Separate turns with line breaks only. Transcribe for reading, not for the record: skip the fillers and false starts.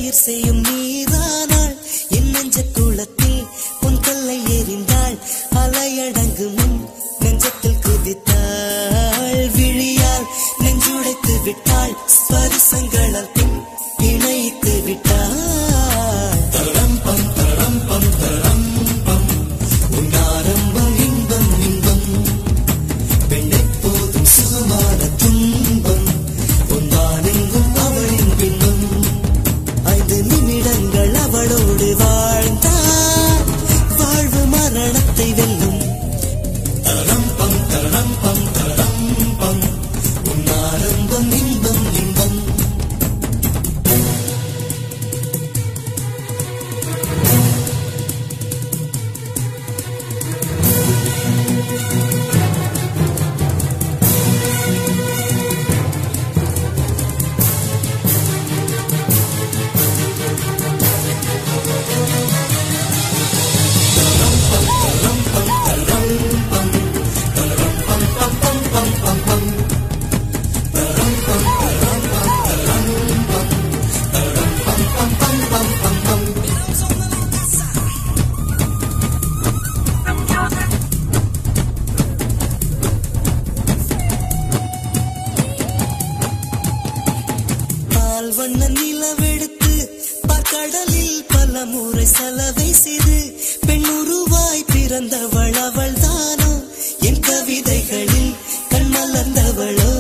பயிர் செய்யும் நீரானாள் என் நெஞ்ச குளத்தில் பொன் கல்லை எறிந்தாள் அலையடங்கு முன் நெஞ்சத்தில் குதித்தாள் விழியால் நெஞ்சுடைத்து விட்டாள் ஸ்பரிசங்களால் பின் இணைத்து விட்டாள் தரம் பம் தரம் பம் தரம் பம் உன்னாரம்பம் இன்பம் இன்பம் பெண்ணை போதும் சுகமான துன்பம் பொன்வானெங்கும் அவளின் பின்னம் 5 நிமிடங்கள் அவளோடு வாழ்ந்தார் வாழ்வு மரணத்தை வெல்லும் தரம் பம் தரம் பம் தரம் பம் உன்னாரம்பம் இன்பம் இன்பம் வண்ண நிலவெடுத்து பார்க்கடலில் பல முறை சலவை செய்து பெண்ணுருவாய் பிறந்தவள் அவள் தானோ என் கவிதைகளில் கண் மலர்ந்தவளோ